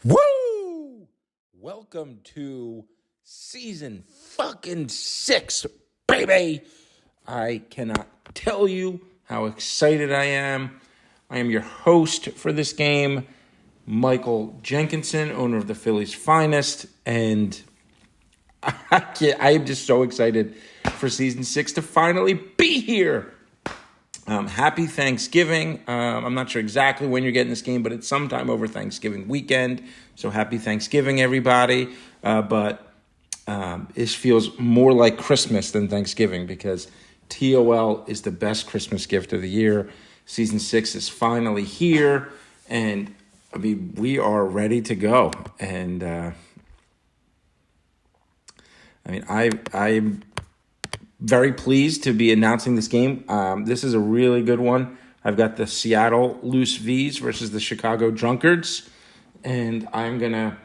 Woo! Welcome to season fucking 6, baby. I cannot tell you how excited I am. I am your host for this game, Michael Jenkinson, owner of the Phillies Finest, and I am just so excited for season 6 to finally be here. Happy Thanksgiving. I'm not sure exactly when you're getting this game, but it's sometime over Thanksgiving weekend. So happy Thanksgiving, everybody. But it feels more like Christmas than Thanksgiving because TOL is the best Christmas gift of the year. Season 6 is finally here. And I mean, we are ready to go. And I'm very pleased to be announcing this game. This is a really good one. I've got the Seattle Loose V's versus the Chicago Drunkards. And I'm going to,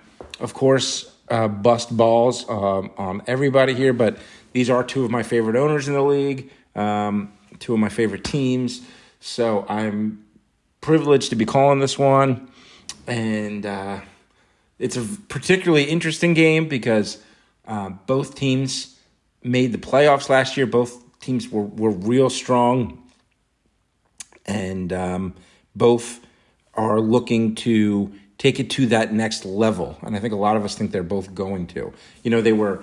of course, bust balls on everybody here. But these are two of my favorite owners in the league, two of my favorite teams. So I'm privileged to be calling this one. And it's a particularly interesting game because both teams made the playoffs last year. Both teams were real strong, and both are looking to take it to that next level. And I think a lot of us think they're both going to. You know, they made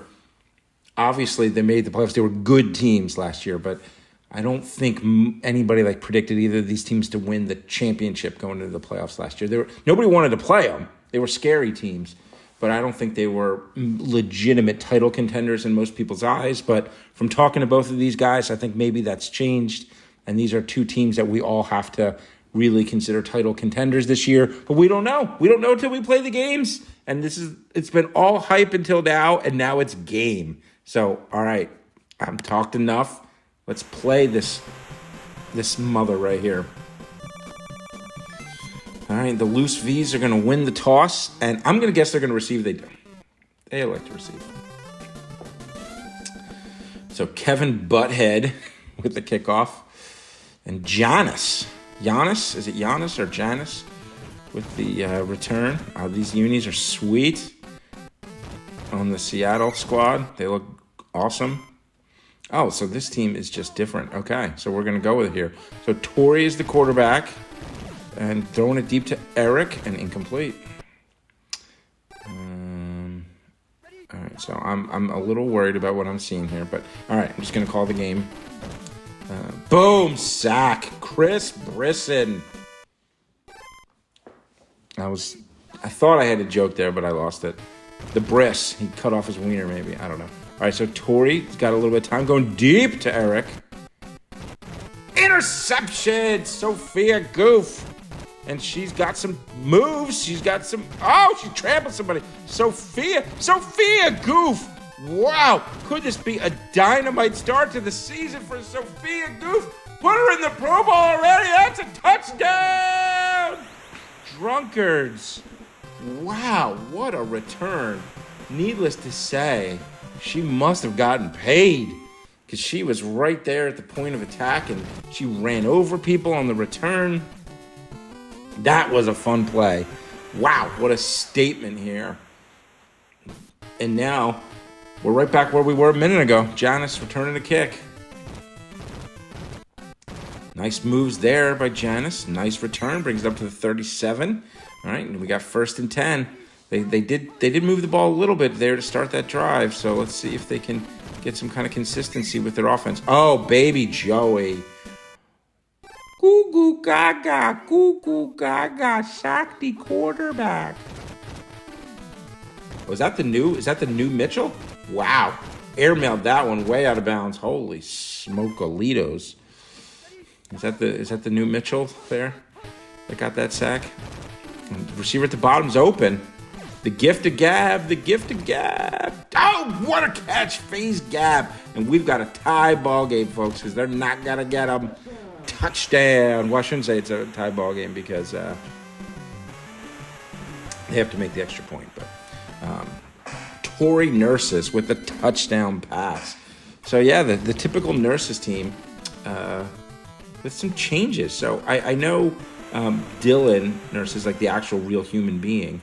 the playoffs. They were good teams last year, but I don't think anybody predicted either of these teams to win the championship going into the playoffs last year. Nobody wanted to play them. They were scary teams. But I don't think they were legitimate title contenders in most people's eyes. But from talking to both of these guys, I think maybe that's changed. And these are two teams that we all have to really consider title contenders this year. But we don't know. We don't know until we play the games. And it's been all hype until now, and now it's game. So, all right, I've talked enough. Let's play this mother right here. All right, the Loose V's are going to win the toss, and I'm going to guess they're going to receive. They do. They elect to receive. So Kevin Butthead with the kickoff, and Giannis. Is it Giannis or Janice with the return? These unis are sweet on the Seattle squad. They look awesome. Oh, so this team is just different. Okay, so we're going to go with it here. So Torrey is the quarterback. And throwing it deep to Eric and incomplete. All right, so I'm a little worried about what I'm seeing here, but all right, I'm just gonna call the game. Boom, sack, Chris Brisson. I thought I had a joke there, but I lost it. The Briss, he cut off his wiener, maybe. I don't know. All right, so Torrey's got a little bit of time going deep to Eric. Interception, Sophia Goof. And she's got some moves. She trampled somebody. Sophia Goof. Wow. Could this be a dynamite start to the season for Sophia Goof? Put her in the Pro Bowl already. That's a touchdown. Drunkards. Wow, what a return. Needless to say, she must have gotten paid because she was right there at the point of attack and she ran over people on the return. That was a fun play. Wow, what a statement here. And now, we're right back where we were a minute ago. Janice returning a kick. Nice moves there by Janice. Nice return, brings it up to the 37. All right, and we got 1st and 10. They did move the ball a little bit there to start that drive, so let's see if they can get some kind of consistency with their offense. Oh, baby Joey. Goo goo gaga, sack the quarterback. Is that the new Mitchell? Wow. Airmailed that one way out of bounds. Holy smokalitos. Is that the new Mitchell there that got that sack? And the receiver at the bottom's open. The gift of Gab. Oh, what a catch. FaZe Gab. And we've got a tie ball game, folks, because they're not going to get him. Touchdown. Well, I shouldn't say it's a tie ball game because they have to make the extra point. But Torrey Nurses with the touchdown pass. So, yeah, the typical Nurses team with some changes. So I know Dylan Nurses, like the actual real human being,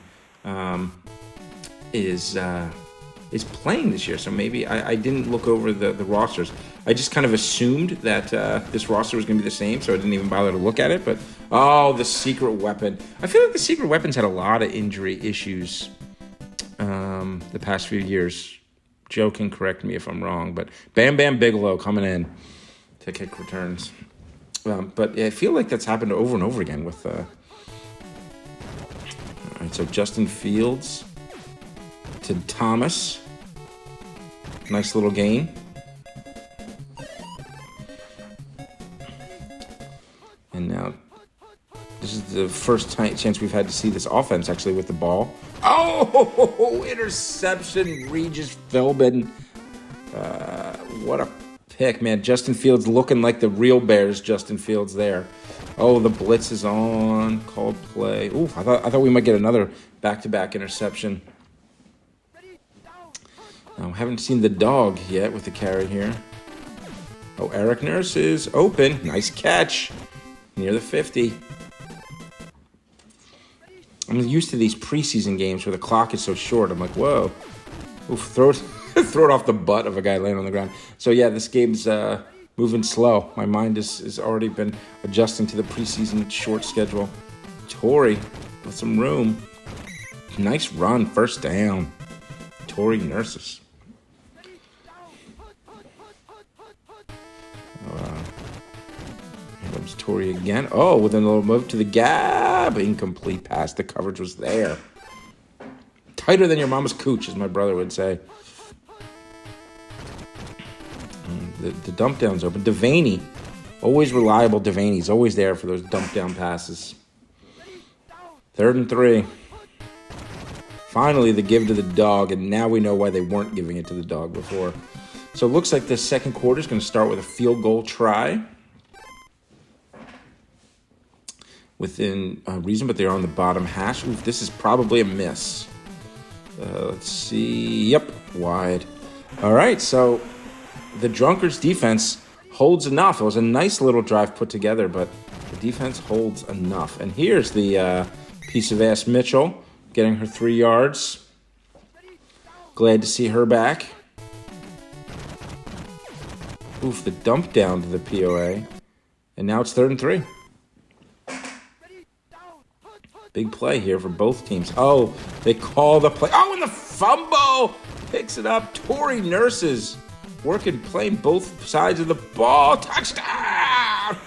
is playing this year. So maybe I didn't look over the rosters. I just kind of assumed that this roster was going to be the same, so I didn't even bother to look at it. But, oh, the secret weapon. I feel like the secret weapon's had a lot of injury issues the past few years. Joe can correct me if I'm wrong, but Bam Bam Bigelow coming in to kick returns. But I feel like that's happened over and over again with... all right, so Justin Fields to Thomas. Nice little gain. And now this is the first chance we've had to see this offense actually with the ball. Oh, interception, Regis Philbin. What a pick, man. Justin Fields looking like the real Bears Justin Fields there. Oh, the blitz is on. Called play. Ooh, I thought we might get another back-to-back interception. I haven't seen the dog yet with the carry here. Oh, Eric Nurse is open. Nice catch. Near the 50. I'm used to these preseason games where the clock is so short. I'm like, whoa. Oof, throw it off the butt of a guy laying on the ground. So, yeah, this game's moving slow. My mind has already been adjusting to the preseason short schedule. Torrey with some room. Nice run. First down. Torrey Nurses. Here comes Torrey again. Oh, with a little move to the gap. Incomplete pass. The coverage was there. Tighter than your mama's cooch, as my brother would say. The dump down's open. Devaney. Always reliable Devaney's always there for those dump down passes. 3rd and 3. Finally, the give to the dog, and now we know why they weren't giving it to the dog before. So it looks like the second quarter is going to start with a field goal try. Within reason, but they're on the bottom hash. Ooh, this is probably a miss. Let's see. Yep, wide. All right, so the Drunkards defense holds enough. It was a nice little drive put together, but the defense holds enough. And here's the piece of ass Mitchell getting her 3 yards. Glad to see her back. Oof, the dump down to the POA. And now it's 3rd and 3. Big play here for both teams. Oh, they call the play. Oh, and the fumble! Picks it up. Torrey Nurses working, playing both sides of the ball. Touchdown!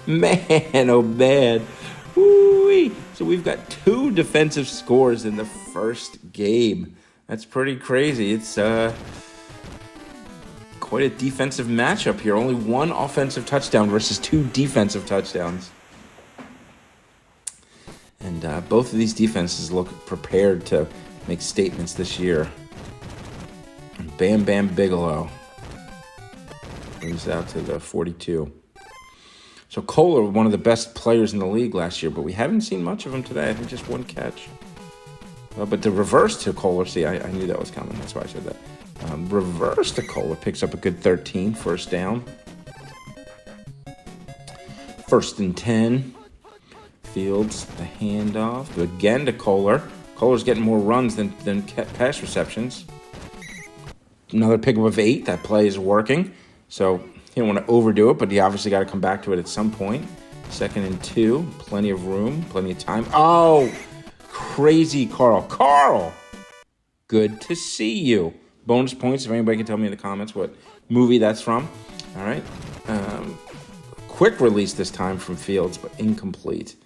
Man, oh man. Woo-wee. So we've got 2 defensive scores in the first game. That's pretty crazy. It's quite a defensive matchup here. Only 1 offensive touchdown versus 2 defensive touchdowns. And both of these defenses look prepared to make statements this year. And Bam Bam Bigelow moves out to the 42. So Kohler, one of the best players in the league last year, but we haven't seen much of him today. I think just 1 catch. But the reverse to Kohler, see, I knew that was coming. That's why I said that. Reverse to Kohler picks up a good 13, first down. 1st and 10. Fields, the handoff. Again to Kohler. Kohler's getting more runs than pass receptions. Another pickup of 8. That play is working. So he don't want to overdo it, but he obviously got to come back to it at some point. 2nd and 2. Plenty of room, plenty of time. Oh, crazy Carl. Carl, good to see you. Bonus points if anybody can tell me in the comments what movie that's from. All right. Quick release this time from Fields, but incomplete.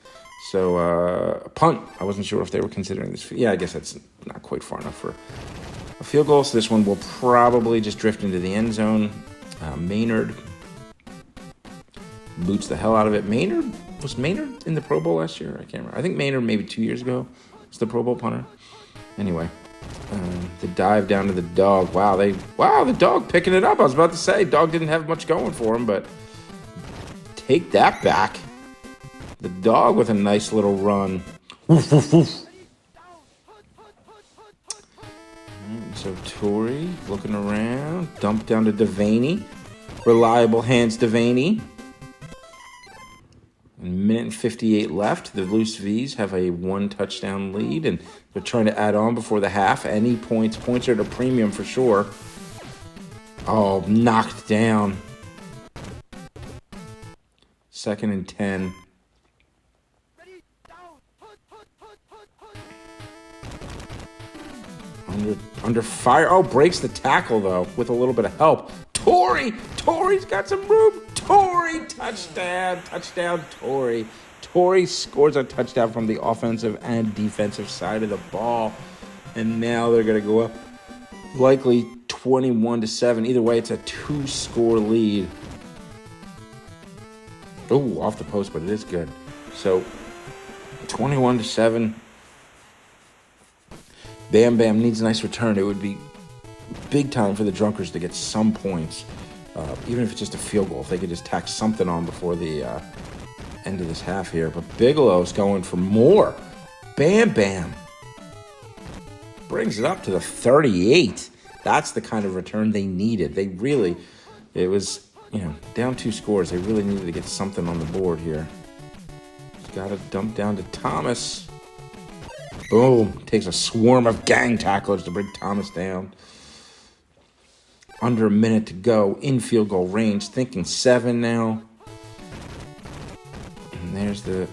So, a punt. I wasn't sure if they were considering this. Yeah, I guess that's not quite far enough for a field goal. So this one will probably just drift into the end zone. Maynard boots the hell out of it. Was Maynard in the Pro Bowl last year? I can't remember. I think Maynard maybe 2 years ago was the Pro Bowl punter. Anyway, the dive down to the dog. Wow, the dog picking it up. I was about to say, dog didn't have much going for him, but take that back. The dog with a nice little run. Woof, woof, woof. So Torrey looking around. Dump down to Devaney. Reliable hands Devaney. A minute and 58 left. The Loose V's have a 1 touchdown lead, and they're trying to add on before the half. Any points are at a premium for sure. Oh, knocked down. 2nd and 10. Under fire. Oh, breaks the tackle, though, with a little bit of help. Torrey's got some room. Torrey, touchdown, Torrey. Torrey scores a touchdown from the offensive and defensive side of the ball. And now they're going to go up likely 21-7. Either way, it's a 2-score lead. Oh, off the post, but it is good. So, 21-7. Bam Bam needs a nice return. It would be big time for the Drunkards to get some points, even if it's just a field goal. If they could just tack something on before the end of this half here. But Bigelow's going for more. Bam Bam brings it up to the 38. That's the kind of return they needed. It was, down 2 scores. They really needed to get something on the board here. Just got to dump down to Thomas. Boom. Takes a swarm of gang tacklers to bring Thomas down. Under a minute to go. In field goal range. Thinking 7 now. And there's the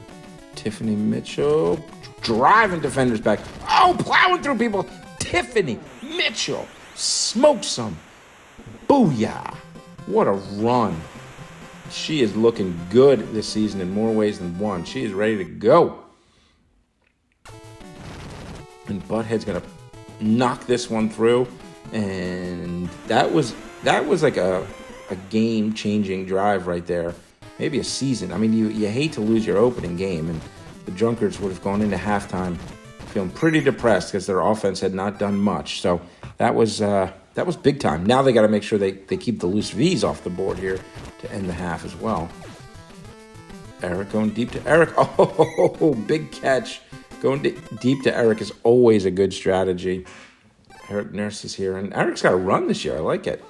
Tiffany Mitchell. Driving defenders back. Oh, plowing through people. Tiffany Mitchell. Smokes some. Booyah. What a run. She is looking good this season in more ways than one. She is ready to go. And Butthead's going to knock this one through. And that was like a game-changing drive right there. Maybe a season. I mean, you hate to lose your opening game. And the Drunkards would have gone into halftime feeling pretty depressed because their offense had not done much. So that was big time. Now they got to make sure they keep the Loose V's off the board here to end the half as well. Eric going deep to Eric. Oh, big catch. Going deep to Eric is always a good strategy. Eric Nurse is here, and Eric's got a run this year. I like it.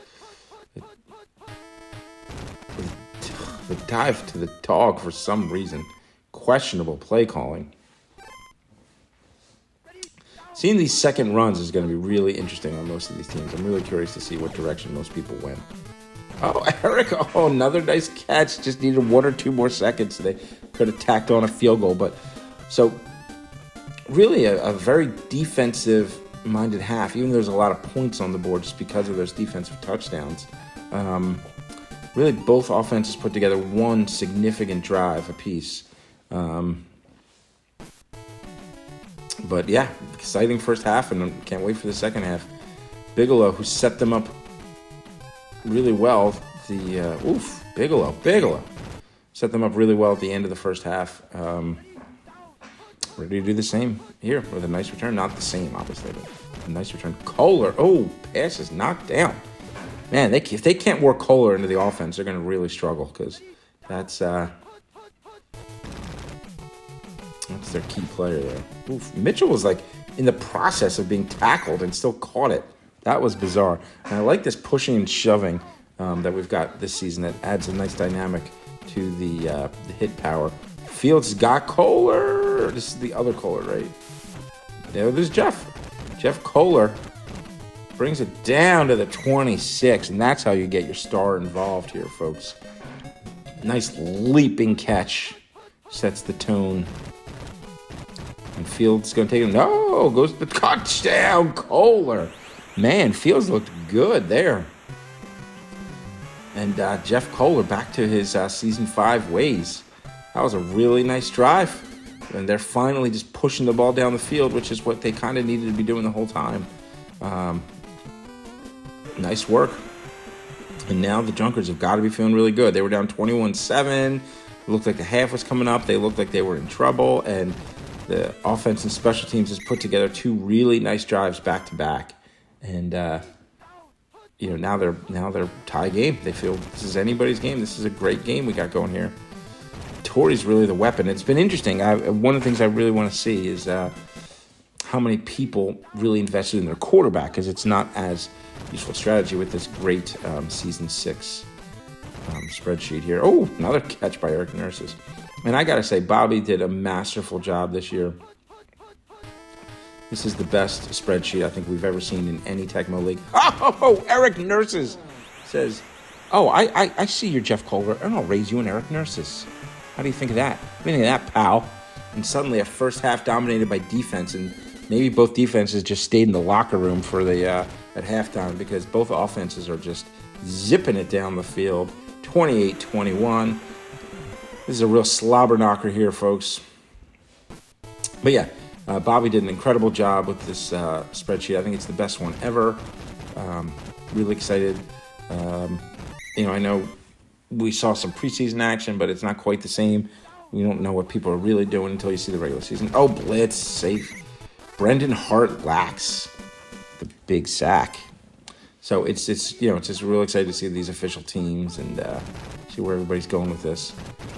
The dive to the dog for some reason. Questionable play calling. Seeing these second runs is going to be really interesting on most of these teams. I'm really curious to see what direction most people went. Oh, Eric, another nice catch. Just needed 1 or 2 more seconds. They could have tacked on a field goal. But so really a very defensive-minded half, even though there's a lot of points on the board just because of those defensive touchdowns. Really, both offenses put together one significant drive apiece. But yeah, exciting first half, and can't wait for the second half. Bigelow, who set them up really well. Bigelow set them up really well at the end of the first half. Ready to do the same here with a nice return. Not the same, obviously, but a nice return. Kohler, pass is knocked down. Man, if they can't work Kohler into the offense, they're going to really struggle because that's their key player there. Mitchell was like in the process of being tackled and still caught it. That was bizarre. And I like this pushing and shoving that we've got this season. That adds a nice dynamic to the hit power. Fields got Kohler. This is the other Kohler, right? There's Jeff. Jeff Kohler brings it down to the 26, and that's how you get your star involved here, folks. Nice leaping catch. Sets the tone. And Fields going to take him. No, goes to the touchdown. Kohler. Man, Fields looked good there. And Jeff Kohler back to his Season 5 ways. That was a really nice drive. And they're finally just pushing the ball down the field, which is what they kind of needed to be doing the whole time. Nice work. And now the Drunkards have got to be feeling really good. They were down 21-7. It looked like the half was coming up. They looked like they were in trouble. And the offense and special teams has put together 2 really nice drives back to back. And now they're tie game. They feel this is anybody's game. This is a great game we got going here. Torrey's really the weapon. It's been interesting. One of the things I really want to see is how many people really invested in their quarterback, because it's not as useful strategy with this great Season 6 spreadsheet here. Oh, another catch by Eric Nurses. And I got to say, Bobby did a masterful job this year. This is the best spreadsheet I think we've ever seen in any Tecmo League. Oh, Eric Nurses says, oh, I see your Jeff Culver, and I'll raise you an Eric Nurses. How do you think of that? What do you think of that, pal? And suddenly a first half dominated by defense, and maybe both defenses just stayed in the locker room for the at halftime because both offenses are just zipping it down the field. 28-21. This is a real slobber knocker here, folks. But yeah, Bobby did an incredible job with this spreadsheet. I think it's the best one ever. Really excited. I know we saw some preseason action, but it's not quite the same. We don't know what people are really doing until you see the regular season. Oh, blitz, safe. Brendan Hart lacks the big sack. So it's just real excited to see these official teams and see where everybody's going with this.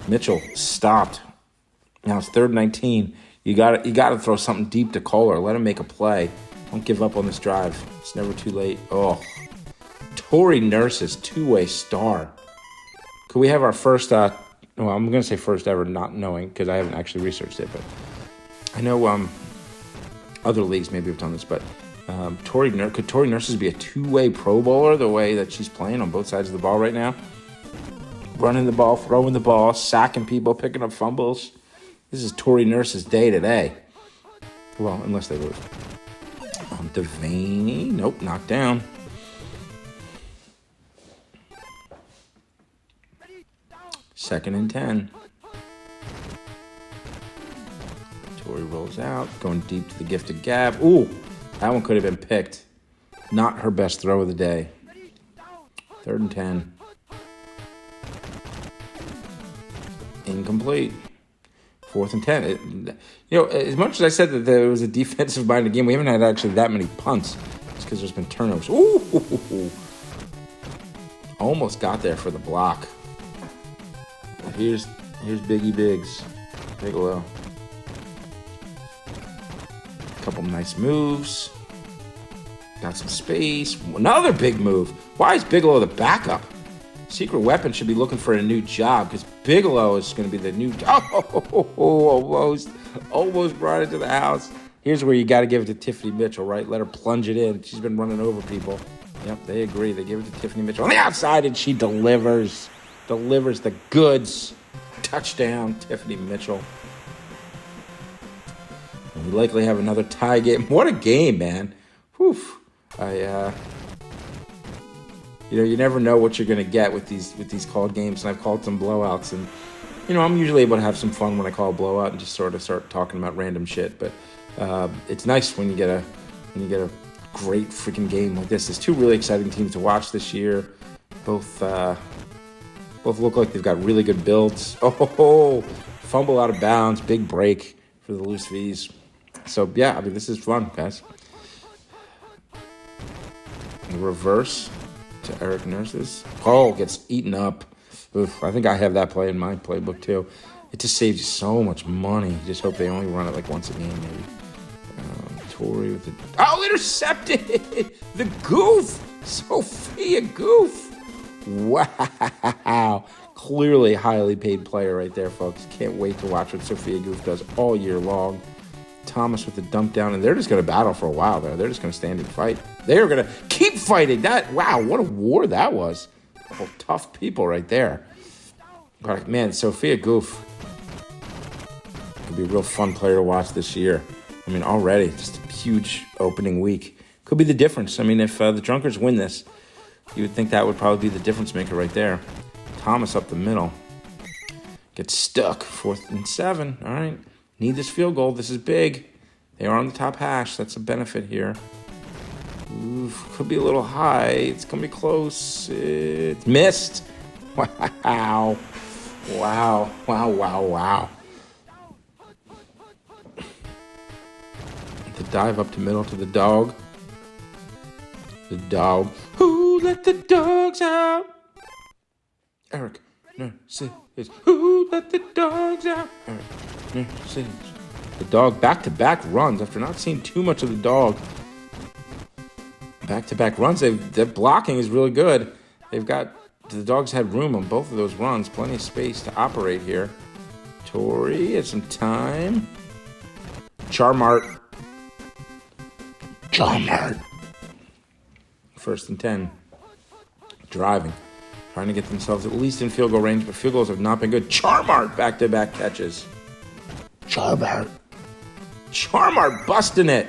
Mitchell stopped. Now it's 3rd and 19. You got to throw something deep to Kohler. Let him make a play. Don't give up on this drive. It's never too late. Oh, Tory Nurse's two-way star. Could we have our first? I'm going to say first ever, not knowing because I haven't actually researched it, but I know other leagues maybe have done this, but could Tory Nurses be a two-way Pro Bowler the way that she's playing on both sides of the ball right now? Running the ball, throwing the ball, sacking people, picking up fumbles. This is Tory Nurse's day today. Well, unless they lose. Devaney, nope, knocked down. Second and 10. Tory rolls out, going deep to the gifted gap. Ooh, that one could have been picked. Not her best throw of the day. 3rd and 10. Incomplete. 4th and 10. As much as I said that there was a defensive-minded game, we haven't had actually that many punts. It's because there's been turnovers. Ooh! Almost got there for the block. Here's Biggie Biggs. Bigelow. Couple nice moves. Got some space. Another big move. Why is Bigelow the backup? Secret Weapon should be looking for a new job because Bigelow is going to be the new... almost brought it to the house. Here's where you got to give it to Tiffany Mitchell, right? Let her plunge it in. She's been running over people. Yep, they agree. They give it to Tiffany Mitchell on the outside, and she delivers the goods. Touchdown, Tiffany Mitchell. And we likely have another tie game. What a game, man. Whew. You never know what you're going to get with these called games, and I've called some blowouts, and I'm usually able to have some fun when I call a blowout and just sort of start talking about random shit. But it's nice when you get a great freaking game like this. There's two really exciting teams to watch this year. Both look like they've got really good builds. Oh, fumble out of bounds, big break for the loose V's. So yeah, this is fun, guys. Reverse to Eric Nurses. Oh, gets eaten up. Oof, I think I have that play in my playbook too. It just saves you so much money. Just hope they only run it like once a game, maybe. Tory with the... Oh, intercepted! The goof! Sophia Goof! Wow. Clearly a highly paid player right there, folks. Can't wait to watch what Sophia Goof does all year long. Thomas with the dump down, and they're just going to battle for a while there. They're just going to stand and fight. They are going to keep fighting. Wow, what a war that was. Oh, tough people right there. But man, Sophia Goof could be a real fun player to watch this year. Already, just a huge opening week. Could be the difference. If the Drunkards win this, you would think that would probably be the difference maker right there. Thomas up the middle. Gets stuck. 4th and 7. All right. Need this field goal. This is big. They are on the top hash. That's a benefit here. Oof, could be a little high. It's going to be close. It's missed. Wow. The dive up to middle to the dog. The dog. Who let the dogs out? Eric. Nurses. Who let the dogs out? Eric. Nurses. The dog back-to-back runs after not seeing too much of the dog. Back-to-back runs. Their blocking is really good. The dogs had room on both of those runs. Plenty of space to operate here. Torrey had some time. Charmart. 1st and 10. Driving. Trying to get themselves at least in field goal range, but field goals have not been good. Charmart back-to-back catches. Charmart busting it.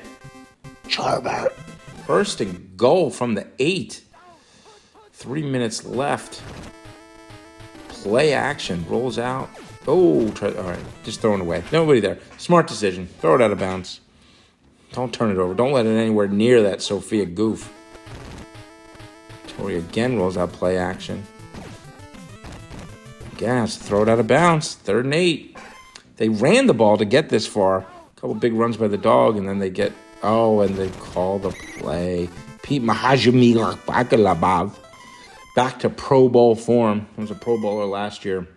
1st and goal from the 8. 3 minutes left. Play action. Rolls out. Oh, all right. Just throwing it away. Nobody there. Smart decision. Throw it out of bounds. Don't turn it over. Don't let it anywhere near that Sophia goof. Tori again rolls out play action. Again, has to throw it out of bounds. 3rd and 8. They ran the ball to get this far. A couple big runs by the dog, and then they get... Oh, and they call the play. Pete Mahajimilabov back to Pro Bowl form. He was a Pro Bowler last year.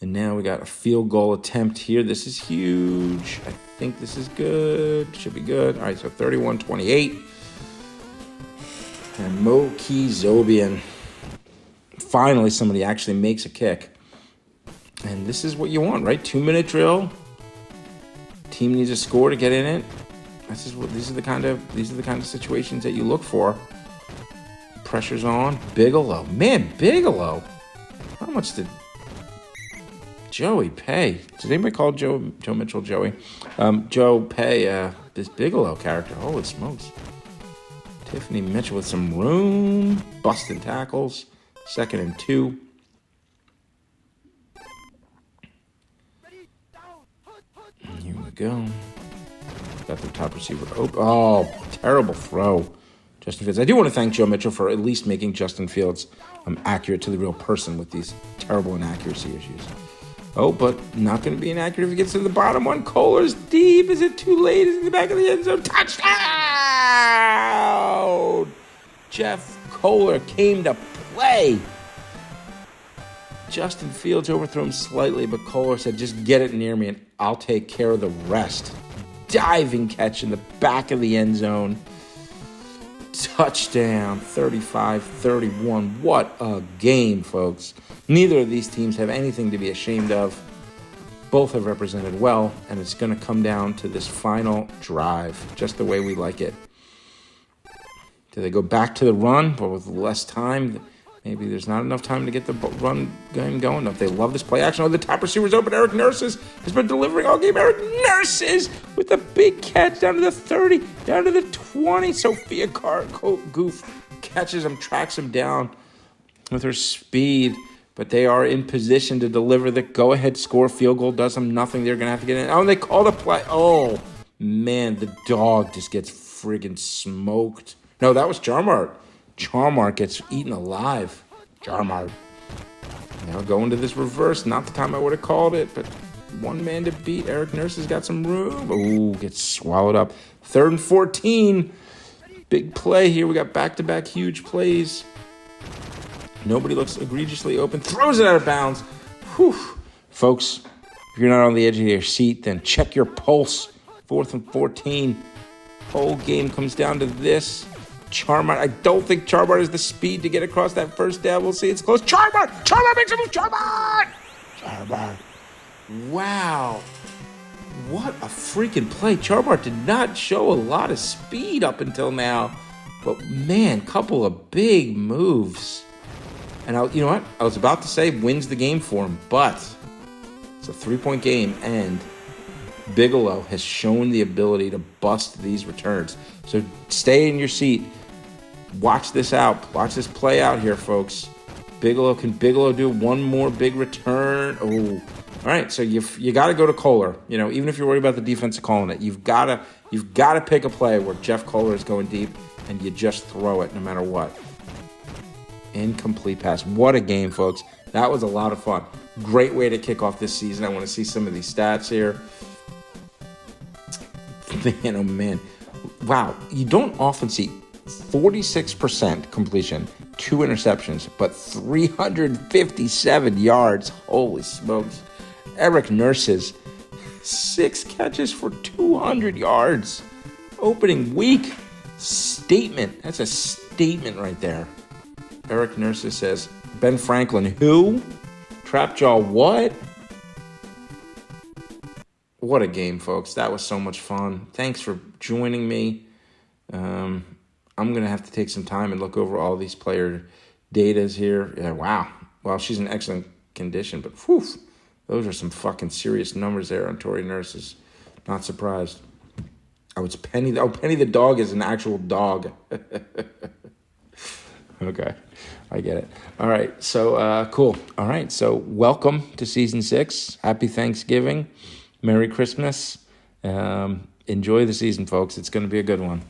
And now we got a field goal attempt here. This is huge. I think this is good. Should be good. All right, so 31-28. And Moki Zobian. Finally, somebody actually makes a kick. And this is what you want, right? 2-minute drill. Team needs a score to get in it. These are the kind of situations that you look for. Pressure's on. Bigelow. Man, Bigelow. How much did Joey pay? Does anybody call Joe Mitchell Joey? Joe pay this Bigelow character. Holy smokes. Tiffany Mitchell with some room. Busting tackles. 2nd and 2. Here we go. Got the top receiver open. Oh, terrible throw. Justin Fields. I do want to thank Joe Mitchell for at least making Justin Fields accurate to the real person with these terrible inaccuracy issues. Oh, but not going to be inaccurate if he gets to the bottom one. Kohler's deep. Is it too late? Is it in the back of the end zone? Touchdown! Jeff Kohler came to play. Justin Fields overthrew him slightly, but Kohler said, just get it near me and I'll take care of the rest. Diving catch in the back of the end zone. Touchdown, 35-31. What a game, folks. Neither of these teams have anything to be ashamed of. Both have represented well, and it's going to come down to this final drive, just the way we like it. Do they go back to the run, but with less time? Maybe there's not enough time to get the run game going. If they love this play action, the top receiver's open. Eric Nurses has been delivering all game. Eric Nurses with a big catch down to the 30, down to the 20. Sophia Goof catches him, tracks him down with her speed. But they are in position to deliver the go-ahead score. Field goal does them nothing. They're going to have to get in. Oh, and they call the play. Oh, man, the dog just gets friggin' smoked. No, that was Charmart. Charmart gets eaten alive. Charmart. Now going to this reverse. Not the time I would have called it, but one man to beat. Eric Nurse has got some room. Ooh, gets swallowed up. 3rd and 14. Big play here. We got back-to-back huge plays. Nobody looks egregiously open. Throws it out of bounds. Whew. Folks, if you're not on the edge of your seat, then check your pulse. 4th and 14. Whole game comes down to this. Charmart. I don't think Charmart has the speed to get across that first down. We'll see. It's close. Charmart makes a move. Charmart. Wow. What a freaking play. Charmart did not show a lot of speed up until now. But, man, couple of big moves. And you know what? I was about to say wins the game for him, but it's a 3-point game, and Bigelow has shown the ability to bust these returns. So stay in your seat. Watch this out. Watch this play out here, folks. Can Bigelow do one more big return? Oh, all right. So you got to go to Kohler. You know, even if you're worried about the defense calling it, you've got to pick a play where Jeff Kohler is going deep, and you just throw it no matter what. Incomplete pass. What a game, folks. That was a lot of fun. Great way to kick off this season. I want to see some of these stats here. Man, oh man. Wow. You don't often see 46% completion, 2 interceptions, but 357 yards. Holy smokes. Eric Nurses, 6 catches for 200 yards. Opening week. Statement. That's a statement right there. Eric Nurses says, Ben Franklin, who? Trapjaw, what? What a game, folks. That was so much fun. Thanks for joining me. I'm going to have to take some time and look over all these player datas here. Yeah, wow. Well, she's in excellent condition, but whew, those are some fucking serious numbers there on Tori Nurses. Not surprised. Oh, it's Penny. Oh, Penny the dog is an actual dog. Okay, I get it. All right, so cool. All right, so welcome to season 6. Happy Thanksgiving. Merry Christmas. Enjoy the season, folks. It's going to be a good one.